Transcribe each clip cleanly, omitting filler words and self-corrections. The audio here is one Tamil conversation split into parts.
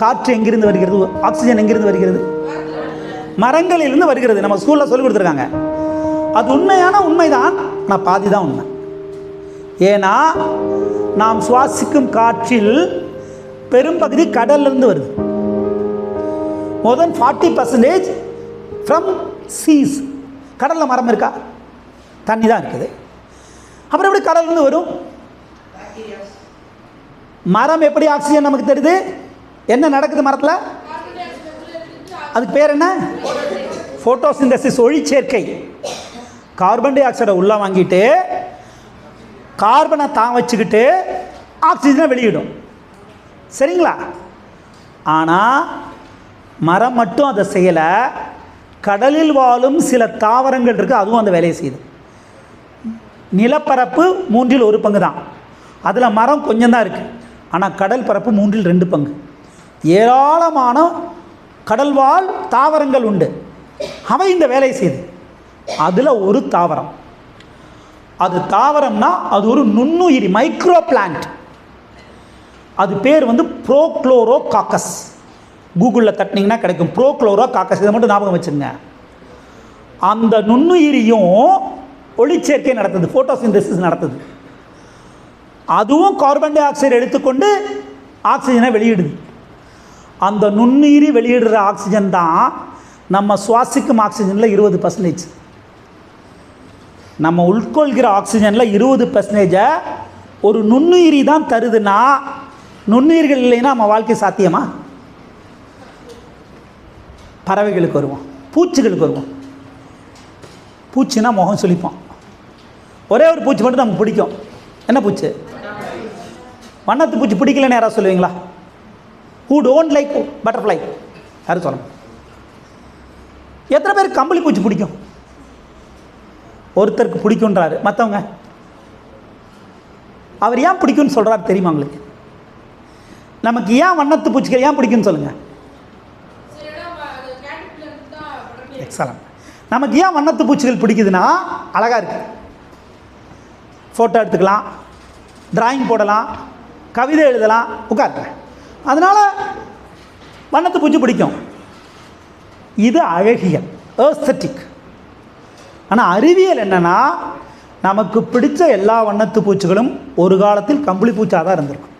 காற்று எங்கிருந்து வருகிறது? ஆக்சிஜன் எங்கிருந்து வருகிறது? மரங்களிலிருந்து வருகிறது. நம்ம ஸ்கூலில் சொல்லி கொடுத்துருக்காங்க. அது உண்மைதான், ஆனால் பாதி தான் உண்மை. ஏன்னா நாம் சுவாசிக்கும் காற்றில் பெரும்பகுதி கடல்லிருந்து வருது. more than 40% from seas. கடலில் மரம் இருக்கா? தண்ணி தான் இருக்குது. அப்புறம் எப்படி கடல்லேருந்து வரும்? மரம் எப்படி ஆக்சிஜன் நமக்கு தருது? என்ன நடக்குது மரத்தில்? அதுக்கு பேர் என்ன? ஃபோட்டோசிந்தசிஸ், ஒளிச்சேர்க்கை. கார்பன் டை ஆக்சைடை உள்ளே வாங்கிட்டு கார்பனை தான் வச்சுக்கிட்டு ஆக்சிஜனை வெளியிடும். சரிங்களா? ஆனால் மரம் மட்டும் அதை செய்யலை. கடலில் வாழும் சில தாவரங்கள் இருக்குது, அதுவும் அந்த வேலையை செய்யுது. நிலப்பரப்பு 1/3 தான், அதில் மரம் கொஞ்சம் தான் இருக்குது. ஆனால் கடல் பரப்பு 2/3. ஏராளமான கடல்வாழ் தாவரங்கள் உண்டு, அவை இந்த வேலையை செய்யுது. அதில் ஒரு தாவரம், அது தாவரம்னா அது ஒரு நுண்ணுயிரி, மைக்ரோ பிளான்ட். அது பேர் ப்ரோக்ளோரோகாக்கஸ். கூகுளில் தட்டினீங்கன்னா கிடைக்கும், ப்ரோக்ளோரோகாக்கஸ். இதை மட்டும் ஞாபகம் வச்சுங்க. அந்த நுண்ணுயிரியும் ஒளிச்சேர்க்கை நடத்துது, ஃபோட்டோசிந்தசிஸ் நடத்துது. அதுவும் கார்பன் டை ஆக்சைடு எடுத்துக்கொண்டு ஆக்சிஜனை வெளியிடுது. அந்த நுண்ணுயிரி வெளியிடுற ஆக்சிஜன் தான் நம்ம சுவாசிக்கும் ஆக்சிஜனில் 20%. நம்ம உட்கொள்கிற ஆக்சிஜனில் 20% ஒரு நுண்ணுயிரி தான் தருதுன்னா, நுண்ணுயிர்கள் இல்லைன்னா நம்ம வாழ்க்கை சாத்தியமா? பறவைகளுக்கு வருவோம், பூச்சிகளுக்கு வருவோம். பூச்சினா முகம் சுளிப்போம். ஒரே ஒரு பூச்சி மட்டும் நமக்கு பிடிக்கும். என்ன பூச்சி? வண்ணத்து பூச்சி. பிடிக்கலன்னு யாராவது சொல்லுவீங்களா? Who don't like butterfly? யாரும் சொல்லணும். எத்தனை பேருக்கு கம்பளி பூச்சி பிடிக்கும்? ஒருத்தருக்கு பிடிக்குன்றாரு, மற்றவங்க அவர் ஏன் பிடிக்கும்னு சொல்கிறார் தெரியுமா உங்களுக்கு? நமக்கு ஏன் வண்ணத்து பூச்சிகள் ஏன் பிடிக்குன்னு சொல்லுங்கள். எக்ஸலன்ட். நமக்கு ஏன் வண்ணத்து பூச்சிகள் பிடிக்குதுன்னா, அழகாக இருக்குது, ஃபோட்டோ எடுத்துக்கலாம், டிராயிங் போடலாம், கவிதை எழுதலாம், உட்காருங்க. அதனால் வண்ணத்து பூச்சி பிடிக்கும். இது அழகியல், ஏஸ்தட்டிக். ஆனால் அறிவியல் என்னென்னா, நமக்கு பிடிச்ச எல்லா வண்ணத்து பூச்சிகளும் ஒரு காலத்தில் கம்பளி பூச்சாக தான் இருந்திருக்கும்.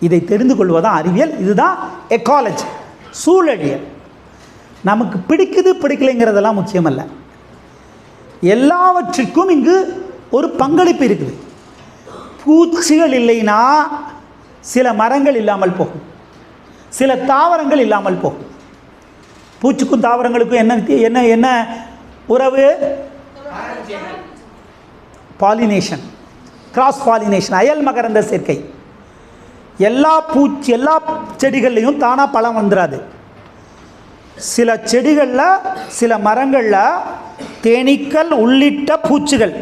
இதை தெரிந்து கொள்வதுதான் அறிவியல். இதுதான் எக்காலஜி, சூழலியல். நமக்கு பிடிக்குது பிடிக்கலைங்கிறதெல்லாம் முக்கியமல்ல. எல்லாவற்றிற்கும் இங்கு ஒரு பங்களிப்பு இருக்குது. பூச்சிகள் இல்லைன்னா சில மரங்கள் இல்லாமல் போகும், சில தாவரங்கள் இல்லாமல் போகும். பூச்சிக்கும் தாவரங்களுக்கும் என்ன என்ன உறவு? பாலினேஷன், கிராஸ் பாலினேஷன், அயல் மகரந்த சேர்க்கை. எல்லா செடிகள்லையும் தானாக பழம் வந்துடாது. சில செடிகளில், சில மரங்களில் தேனீக்கள் உள்ளிட்ட பூச்சிகள்,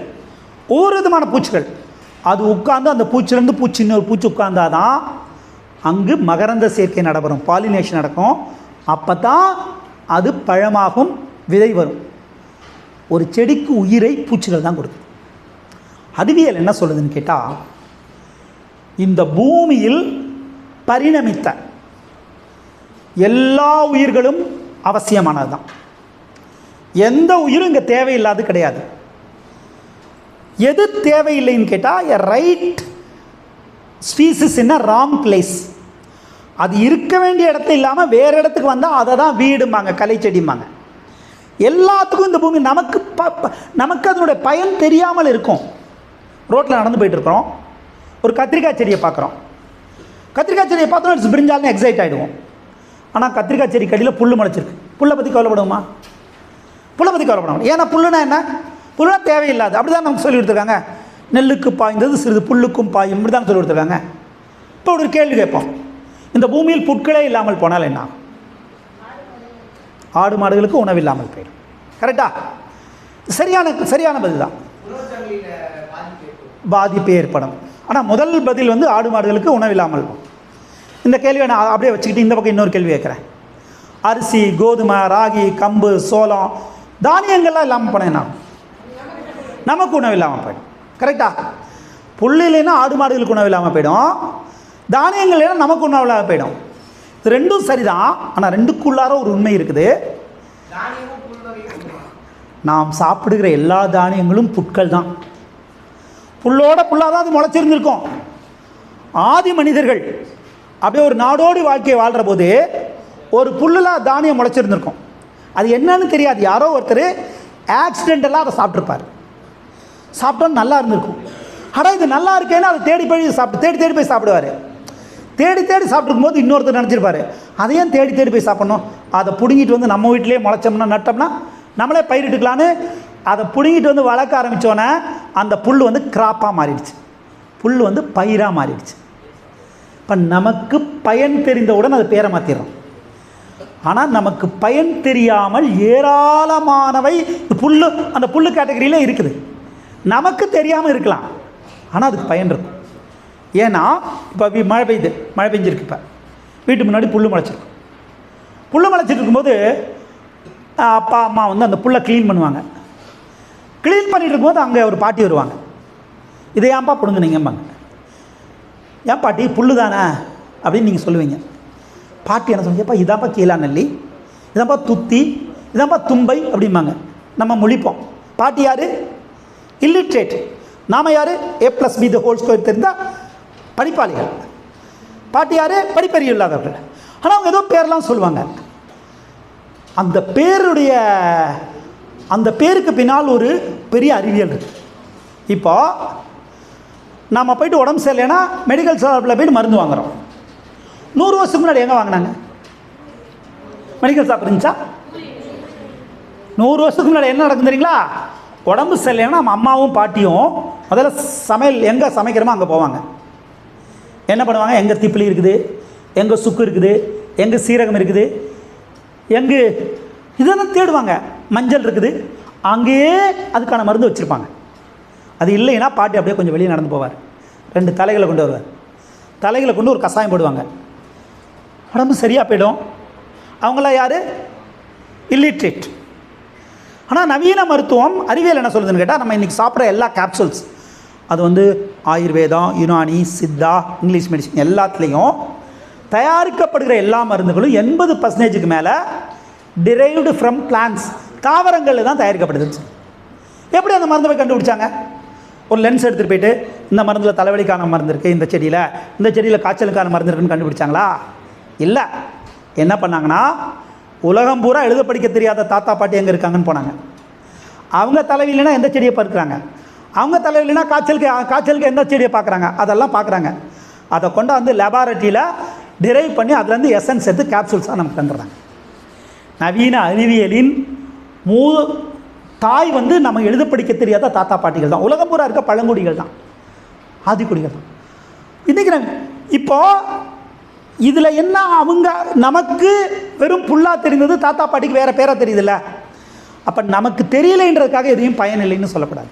ஒரு விதமான பூச்சிகள், அது உட்கார்ந்து அந்த பூச்சிலேருந்து பூச்சி இன்னொரு பூச்சி உட்கார்ந்தாதான் அங்கு மகரந்த சேர்க்கை நடைபெறும், பாலினேஷன் நடக்கும். அப்போ தான் அது பழமாகும், விதை வரும். ஒரு செடிக்கு உயிரை பூச்சிகள் தான் கொடுக்குது. அறிவியல் என்ன சொல்லுதுன்னு கேட்டால், இந்த பூமியில் பரிணமித்த எல்லா உயிர்களும் அவசியமானது தான். எந்த உயிரும் இங்கே தேவையில்லாது கிடையாது. எது தேவையில்லைன்னு கேட்டால், எ right species in a wrong place. அது இருக்க வேண்டிய இடத்துல இல்லாமல் வேறு இடத்துக்கு வந்தால் அதை தான் வீடும்பாங்க, களை செடிம்பாங்க. எல்லாத்துக்கும் இந்த பூமி நமக்கு அதனுடைய பயன் தெரியாமல் இருக்கும். ரோட்டில் நடந்து போயிட்டுருக்குறோம், ஒரு கத்திரிக்காய் செடியை பார்க்குறோம். கத்திரிக்காய் செடியை பார்த்தோன்னா இட்ஸ் பிரிஞ்சால்னு எக்ஸைட் ஆகிடுவோம். ஆனால் கத்திரிக்காய் செடி கடியில் புல் முளைச்சிருக்கு. புல்லை பற்றி கவலைப்படுவோமா? புல்லை பற்றி கவலைப்படணும். ஏன்னா புல்லுனா என்ன? புல்லுனா தேவையில்லாது. அப்படி தான் நமக்கு சொல்லி கொடுத்துருக்காங்க. நெல்லுக்கு பாய்ந்தது சிறிது புல்லுக்கும் பாயும், இப்படி தான் சொல்லி கொடுத்துருக்காங்க. இப்போ ஒரு கேள்வி கேட்போம், இந்த பூமியில் புட்களே இல்லாமல் போனால் என்ன? ஆடு மாடுகளுக்கு உணவு இல்லாமல் போயிடும். கரெக்டா? சரியான பதில் தான். பாதிப்பு ஏற்படும். ஆனால் முதல் பதில் ஆடு மாடுகளுக்கு உணவு இல்லாமல் போகும். இந்த கேள்வியை நான் அப்படியே வச்சுக்கிட்டு இந்த பக்கம் இன்னொரு கேள்வி கேட்குறேன். அரிசி, கோதுமை, ராகி, கம்பு, சோளம், தானியங்கள்லாம் இல்லாமல் போனேன்னா நமக்கு உணவு இல்லாமல் போயிடும். கரெக்டா? புல் இல்லைன்னா ஆடு மாடுகளுக்கு உணவு இல்லாமல் போயிடும், தானியங்கள் இல்லைன்னா நமக்கு உணவு இல்லாமல் போயிடும். இது ரெண்டும் சரிதான். ஆனால் ரெண்டுக்குள்ளார ஒரு உண்மை இருக்குது. நாம் சாப்பிடுகிற எல்லா தானியங்களும் புட்கள் தான். புல்லோட புல்லாக தான் அது முளைச்சிருந்துருக்கும். ஆதி மனிதர்கள் அப்படியே ஒரு நாடோடி வாழ்க்கையை வாழ்கிற போது ஒரு புல்லில் தானியம் முளைச்சிருந்துருக்கும். அது என்னன்னு தெரியாது. யாரோ ஒருத்தர் ஆக்சிடென்டெல்லாம் அதை சாப்பிட்ருப்பார். சாப்பிட்டோன்னு நல்லா இருந்திருக்கும். ஆனால் இது நல்லா இருக்கேன்னு அதை தேடி போய் தேடி போய் சாப்பிடுவார். தேடி சாப்பிட்ருக்கும் போது இன்னொருத்தர் நினச்சிருப்பார், அதையும் தேடி போய் சாப்பிட்ணும், அதை பிடுங்கிட்டு வந்து நம்ம வீட்டிலே முளைச்சோம்னா நட்டோம்னா நம்மளே பயிரிட்டுக்கலான்னு அதை பிடுங்கிட்டு வந்து வளர்க்க ஆரம்பித்தோன்னே அந்த புல் வந்து கிராப்பாக மாறிடுச்சு. புல் வந்து பயிராக மாறிடுச்சு. இப்போ நமக்கு பயன் தெரிந்தவுடன் அது பேரை மாற்றிடுறோம். ஆனால் நமக்கு பயன் தெரியாமல் ஏராளமானவை புல் அந்த புல் கேட்டகரியிலே இருக்குது. நமக்கு தெரியாமல் இருக்கலாம், ஆனால் அதுக்கு பயன் இருக்கும். ஏன்னா இப்போ மழை பெஞ்சிருக்கு. இப்போ வீட்டு முன்னாடி புல் முளைச்சிருக்கும். புல் முளைச்சிட்டு இருக்கும்போது அப்பா அம்மா வந்து அந்த புல்லை க்ளீன் பண்ணுவாங்க. க்ளீன் பண்ணிட்டு இருக்கும்போது அங்கே ஒரு பாட்டி வருவாங்க. இதை ஏன்ப்பா பிடுங்குனீங்கம்பாங்க. ஏன் பாட்டி புல்லு தானே அப்படின்னு நீங்கள் சொல்லுவீங்க. பாட்டி என்ன சொல்லுங்கப்பா, இதாப்பா கீழா நெல்லி, இதாப்பா துத்தி, இதாப்பா தும்பை அப்படிம்பாங்க. நம்ம முழிப்போம். பாட்டி யார்? இல்லிட்ரேட். நாம் யார்? A+B² தெரிந்தால் படிப்பாளிகள். பாட்டி யார்? படிப்பறிவு இல்லாதவர்கள். ஆனால் அவங்க ஏதோ பேர்லாம் சொல்லுவாங்க. அந்த பேருக்கு பின்னால் ஒரு பெரிய அறிவியல் இருக்குது. இப்போ நம்ம போய்ட்டு உடம்பு சரியில்லைன்னா மெடிக்கல் ஷாப்பில் போய்ட்டு மருந்து வாங்குகிறோம். 100 வருஷத்துக்கு முன்னாடி எங்கே வாங்கினாங்க? மெடிக்கல் ஷாப் இருந்துச்சா? 100 வருஷத்துக்கு முன்னாடி என்ன நடக்கும் தெரியுங்களா? உடம்பு சரியில்லைன்னா நம்ம அம்மாவும் பாட்டியும் முதல்ல சமையல் எங்கே சமைக்கிறோமோ அங்கே போவாங்க. என்ன பண்ணுவாங்க? எங்கே திப்பிலி இருக்குது, எங்கே சுக்கு இருக்குது, எங்கே சீரகம் இருக்குது, எங்கே இதெல்லாம் தேடுவாங்க. மஞ்சள் இருக்குது, அங்கேயே அதுக்கான மருந்து வச்சுருப்பாங்க. அது இல்லைன்னா பாட்டி அப்படியே கொஞ்சம் வெளியே நடந்து போவார். 2 தலைகளை கொண்டு வருவார். தலைகளை கொண்டு ஒரு கஷாயம் போடுவாங்க. உடம்பு சரியாக போயிடும். அவங்களாம் யார்? இல்லிட்ரேட். ஆனால் நவீன மருத்துவம் அறிவியல் என்ன சொல்லுதுன்னு கேட்டால், நம்ம இன்றைக்கி சாப்பிட்ற எல்லா கேப்சூல்ஸ், அது வந்து ஆயுர்வேதம், யுனானி, சித்தா, இங்கிலீஷ் மெடிசன் எல்லாத்துலேயும் தயாரிக்கப்படுகிற எல்லா மருந்துகளும் 80% மேலே டிரைவ்டு ஃப்ரம் பிளான்ஸ், தாவரங்களில் தான் தயாரிக்கப்படுதுன்னு சொல்லி. எப்படி அந்த மருந்தை போய் கண்டுபிடிச்சாங்க? ஒரு லென்ஸ் எடுத்துகிட்டு போயிட்டு இந்த மருந்தில் தலைவலிக்கான மருந்து இருக்குது, இந்த செடியில் காய்ச்சலுக்கான மருந்து இருக்குன்னு கண்டுபிடிச்சாங்களா? இல்லை. என்ன பண்ணாங்கன்னா, உலகம் பூரா எழுத படிக்க தெரியாத தாத்தா பாட்டி எங்கே இருக்காங்கன்னு போனாங்க. அவங்க தலைவில்னா எந்த செடியை பார்க்குறாங்க, அவங்க தலைவில்னா காய்ச்சலுக்கு எந்த செடியை பார்க்குறாங்க, அதெல்லாம் பார்க்குறாங்க. அதை கொண்டாந்து லெபார்ட்டரியில் டிரைவ் பண்ணி அதுலேருந்து எசன்ஸ் எடுத்து கேப்சூல்ஸாக நமக்கு தந்துடுறாங்க. நவீன அறிவியலின் தாய் வந்து நம்ம எழுத படிக்க தெரியாத தாத்தா பாட்டிகள் தான். உலகம் பூரா இருக்க பழங்குடிகள் தான், ஆதிக்குடிகள் தான். இன்றைக்கி இப்போது இதில் என்ன, அவங்க நமக்கு வெறும் புல்லாக தெரிந்தது, தாத்தா பாட்டிக்கு வேறு பேராக தெரியுதுல்ல. அப்போ நமக்கு தெரியலைன்றதுக்காக எதையும் பயன் இல்லைன்னு சொல்லக்கூடாது.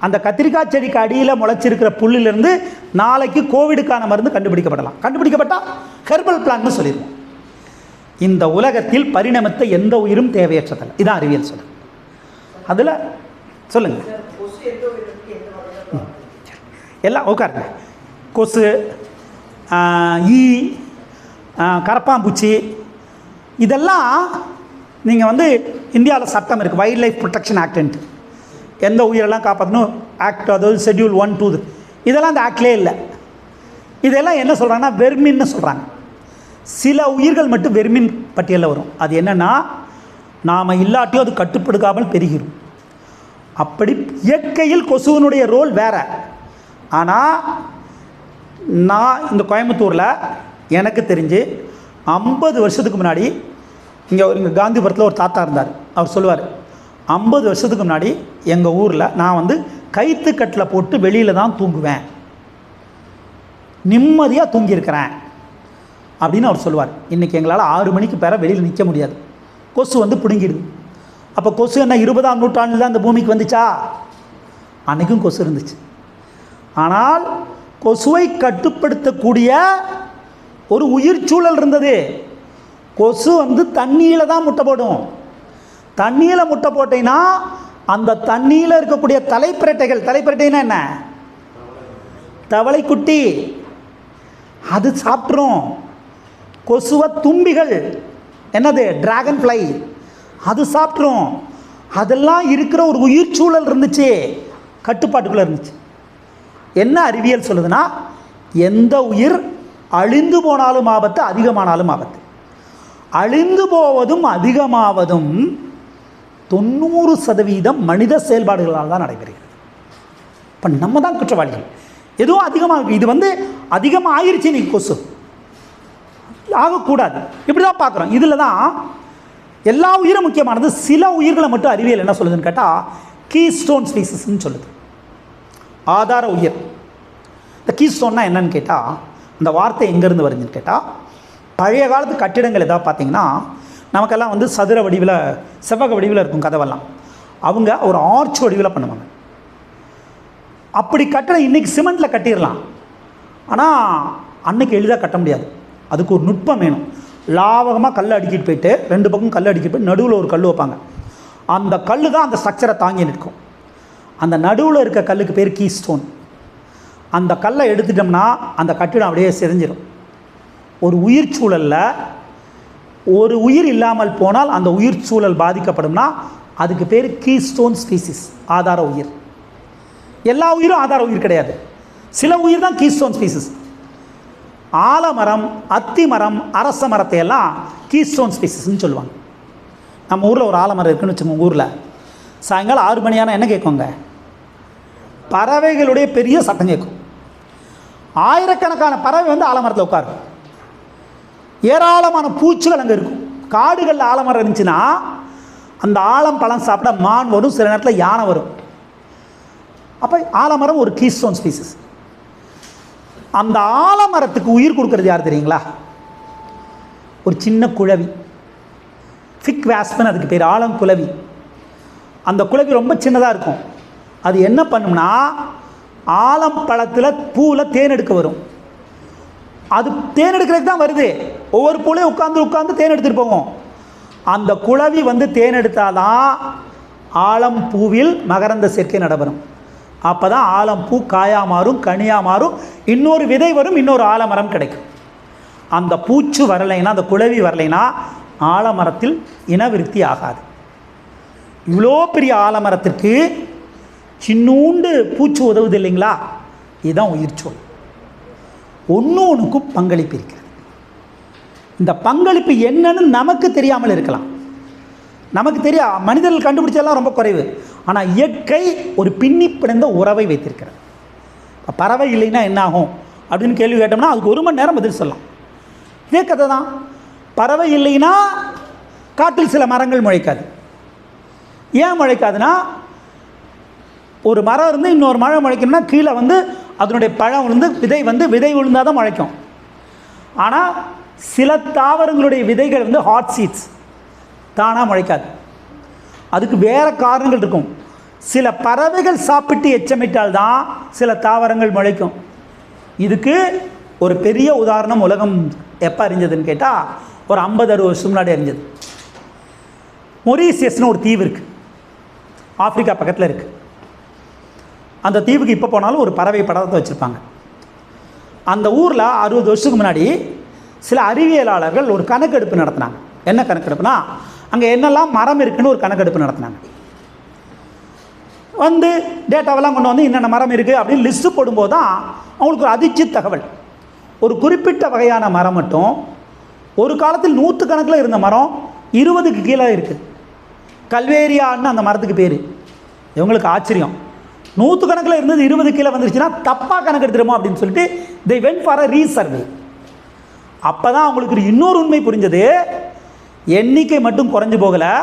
அந்த கத்திரிக்காய் செடிக்கு அடியில் முளைச்சிருக்கிற புல்லிலிருந்து நாளைக்கு கோவிடுக்கான மருந்து கண்டுபிடிக்கப்படலாம். கண்டுபிடிக்கப்பட்டால் ஹெர்பல் பிளான்னு சொல்லிடுவோம். இந்த உலகத்தில் பரிணாமத்தை எந்த உயிரும் தேவையற்றதில்லை. இதான் அறிவியல் சொல்லுங்கள். அதில் சொல்லுங்கள் எல்லாம் உட்காருங்க. கொசு, ஈ, கரப்பாம்பூச்சி, இதெல்லாம் நீங்கள் வந்து இந்தியாவில் சட்டம் இருக்குது, வைல்ட் லைஃப் ப்ரொடெக்ஷன் ஆக்ட். எந்த உயிரெல்லாம் காப்பாற்றணும் ஆக்ட், அதாவது ஷெட்யூல் 1, 2, இதெல்லாம் அந்த ஆக்ட்லேயே இல்லை. இதெல்லாம் என்ன சொல்கிறாங்கன்னா வெர்மின்னு சொல்கிறாங்க. சில உயிர்கள் மட்டும் வெர்மின் பட்டியலில் வரும். அது என்னென்னா, நாம் இல்லாட்டியும் அது கட்டுப்படுத்தாமல் பெருகிடும். அப்படி இயற்கையில் கொசுவினுடைய ரோல் வேறு. ஆனால் நான் இந்த கோயம்புத்தூரில் எனக்கு தெரிஞ்சு 50 வருஷத்துக்கு முன்னாடி இங்கே காந்திபுரத்தில் ஒரு தாத்தா இருந்தார். அவர் சொல்லுவார், 50 வருஷத்துக்கு முன்னாடி எங்கள் ஊரில் நான் வந்து கைத்துக்கட்டில் போட்டு வெளியில் தான் தூங்குவேன், நிம்மதியாக தூங்கியிருக்கிறேன் அப்படின்னு அவர் சொல்லுவார். இன்றைக்கி எங்களால் 6 மணிக்கு பேர வெளியில் நிற்க முடியாது, கொசு வந்து பிடுங்கிடுது. அப்போ கொசு என்ன 20ஆம் நூற்றாண்டில் தான் இந்த பூமிக்கு வந்துச்சா? அன்றைக்கும் கொசு இருந்துச்சு. ஆனால் கொசுவை கட்டுப்படுத்தக்கூடிய ஒரு உயிர் சூழல் இருந்தது. கொசு வந்து தண்ணியில் தான் முட்டை போடும். தண்ணியில் முட்டை போட்டீங்கன்னா அந்த தண்ணியில் இருக்கக்கூடிய தலைப்பிரட்டைனா என்ன? தவளைக்குட்டி, அது சாப்பிட்ரும். கொசுவை தும்பிகள், என்னது டிராகன் ஃப்ளை, அது சாப்பிட்ரும். அதெல்லாம் இருக்கிற ஒரு உயிர் சூழல் இருந்துச்சு, கட்டுப்பாட்டுக்குள்ளே இருந்துச்சு. என்ன அறிவியல் சொல்லுதுன்னா, எந்த உயிர் அழிந்து போனாலும் ஆபத்து, அதிகமானாலும் ஆபத்து. அழிந்து போவதும் அதிகமாவதும் 90% மனித செயல்பாடுகளால் தான் நடைபெறுகிறது. இப்போ நம்ம தான் குற்றவாளிகள். எதுவும் அதிகமாக, இது அதிகமாக ஆயிடுச்சு நீ, கொசு ஆகக்கூடாது, இப்படி தான் பார்க்குறோம். இதில் தான் எல்லா உயிரும் முக்கியமானது. சில உயிர்களை மட்டும் அறிவியல் என்ன சொல்லுதுன்னு கேட்டால் கீஸ்டோன் ஸ்பீசிஸ்ன்னு சொல்லுது, ஆதார உயிர். இந்த கீஸ்டோன்னா என்னன்னு கேட்டால், இந்த வார்த்தை எங்கேருந்து வருதுன்னு கேட்டால், பழைய காலத்து கட்டிடங்கள் எதாவது பார்த்திங்கன்னா நமக்கெல்லாம் சதுர வடிவில், செவ்வக வடிவில் இருக்கும் கதவெல்லாம். அவங்க ஒரு ஆர்ச் வடிவில் பண்ணுவாங்க. அப்படி கட்டிடம் இன்றைக்கி சிமெண்ட்டில் கட்டிடலாம், ஆனால் அன்னைக்கு எளிதாக கட்ட முடியாது. அதுக்கு ஒரு நுட்பம் வேணும். லாவகமாக கல் அடிக்கிட்டு போயிட்டு, 2 பக்கம் கல் அடிக்கிட்டு போய் நடுவில் ஒரு கல் வைப்பாங்க. அந்த கல் தான் அந்த ஸ்ட்ரக்சரை தாங்கி நிற்கும். அந்த நடுவில் இருக்க கல்லுக்கு பேர் கீஸ்டோன். அந்த கல்லை எடுத்துட்டோம்னா அந்த கட்டிடம் அப்படியே செறிஞ்சிடும். ஒரு உயிர் சூழலில் ஒரு உயிர் இல்லாமல் போனால் அந்த உயிர் சூழல் பாதிக்கப்படும்னா அதுக்கு பேர் கீஸ்டோன் ஸ்பீசிஸ், ஆதார உயிர். எல்லா உயிரும் ஆதார உயிர் கிடையாது, சில உயிர் தான் கீஸ்டோன் ஸ்பீசிஸ். ஆலமரம், அத்தி மரம், அரச மரத்தை எல்லாம் கீஸ்டோன் ஸ்பீசிஸ்ன்னு சொல்லுவாங்க. நம்ம ஊரில் ஒரு ஆலமரம் இருக்குன்னு வச்சுக்கோங்க. ஊரில் சாயங்காலம் 6 மணி ஆனால் என்ன கேட்குங்க? பறவைகளுடைய பெரிய சத்தம் கேட்கும். ஆயிரக்கணக்கான பறவை ஆலமரத்தில் உட்காரும். ஏராளமான பூச்சிகள் அங்கே இருக்கும். காடுகளில் ஆலமரம் இருந்துச்சுன்னா அந்த ஆலம் பழம் சாப்பிட மான் வரும், சில நேரத்தில் யானை வரும். அப்போ ஆலமரம் ஒரு கீஸ்டோன் ஸ்பீசிஸ். அந்த ஆலமரத்துக்கு உயிர் கொடுக்கறது யார் தெரியுங்களா? ஒரு சின்ன குழவி, ஃபிக் வாஸ்ப்னு அதுக்கு பேர், ஆலம் குழவி. அந்த குழவி ரொம்ப சின்னதாக இருக்கும். அது என்ன பண்ணும்னா, ஆலம் பழத்தில் பூவில் தேன் எடுக்க வரும். அது தேன் எடுக்கிறதுக்கு தான் வருது. ஒவ்வொரு பூலையும் உட்காந்து தேன் எடுத்துகிட்டு போவோம். அந்த குழவி தேன் எடுத்தாதான் ஆலம் பூவில் மகரந்த சேர்க்கை நடைபெறும். அப்போ தான் ஆலம் பூ காயாக மாறும், கனியாக மாறும், இன்னொரு விதை வரும், இன்னொரு ஆலமரம் கிடைக்கும். அந்த பூச்சு வரலைன்னா, அந்த குழவி வரலைன்னா ஆலமரத்தில் இனவிருத்தி ஆகாது. இவ்வளோ பெரிய ஆலமரத்திற்கு சின்னூண்டு பூச்சி உதவுது இல்லைங்களா? இதுதான் உயிர் சூழல். ஒன்றுக்கும் பங்களிப்பு இருக்கிறது. இந்த பங்களிப்பு என்னன்னு நமக்கு தெரியாமல் இருக்கலாம். நமக்கு மனிதர்கள் கண்டுபிடிச்சதெல்லாம் ரொம்ப குறைவு. ஆனால் இயற்கை ஒரு பின்னி பிணைந்த உறவை வைத்திருக்கிறது. பறவை இல்லைன்னா என்ன ஆகும் அப்படின்னு கேள்வி கேட்டோம்னா அதுக்கு 1 மணி நேரம் பதில் சொல்லலாம். இதே கதை தான். பறவை இல்லைன்னா காட்டில் சில மரங்கள் முளைக்காது. ஏன் முளைக்காதுன்னா, ஒரு மரம் இருந்து இன்னொரு மரம் முளைக்கணும்னா கீழே அதனுடைய பழம் விதை விதை விழுந்தால் தான் முளைக்கும். ஆனால் சில தாவரங்களுடைய விதைகள் ஹாட் சீட்ஸ் தானாக முளைக்காது. அதுக்கு வேறு காரணங்கள் இருக்கும். சில பறவைகள் சாப்பிட்டு எச்சமிட்டால் தான் சில தாவரங்கள் முளைக்கும். இதுக்கு ஒரு பெரிய உதாரணம் உலகம் எப்போ அறிஞ்சதுன்னு கேட்டால் ஒரு 50-60 வருஷம் முன்னாடி அறிஞ்சது. மொரீசியஸ்னு ஒரு தீவு இருக்குது, ஆப்பிரிக்கா பக்கத்தில் இருக்குது. அந்த தீவுக்கு இப்போ போனாலும் ஒரு பறவை படத்தை வச்சுருப்பாங்க. அந்த ஊரில் 60 வருஷத்துக்கு முன்னாடி சில அறிவியலாளர்கள் ஒரு கணக்கெடுப்பு நடத்தினாங்க. என்ன கணக்கெடுப்புனா, அங்கே என்னெல்லாம் மரம் இருக்குன்னு ஒரு கணக்கெடுப்பு நடத்தினாங்க. டேட்டாவெல்லாம் கொண்டு என்னென்ன மரம் இருக்குது அப்படின்னு லிஸ்ட்டு போடும்போது தான் அவங்களுக்கு ஒரு அதிர்ச்சி தகவல். ஒரு குறிப்பிட்ட வகையான மரம் மட்டும் ஒரு காலத்தில் 100 கணக்கில் இருந்த மரம் 20க்கு கீழே இருக்குது. கல்வேரியான்னு அந்த மரத்துக்கு பேர். இவங்களுக்கு ஆச்சரியம். 100 கணக்கில் இருந்தது 20 கீழே வந்துருச்சுன்னா தப்பாக கணக்கு எடுத்துருமோ அப்படின்னு சொல்லிட்டு they went for a ரீசர்வே. அப்போ தான் அவங்களுக்கு இன்னொரு உண்மை புரிஞ்சது. எண்ணிக்கை மட்டும் குறைஞ்சு போகலை,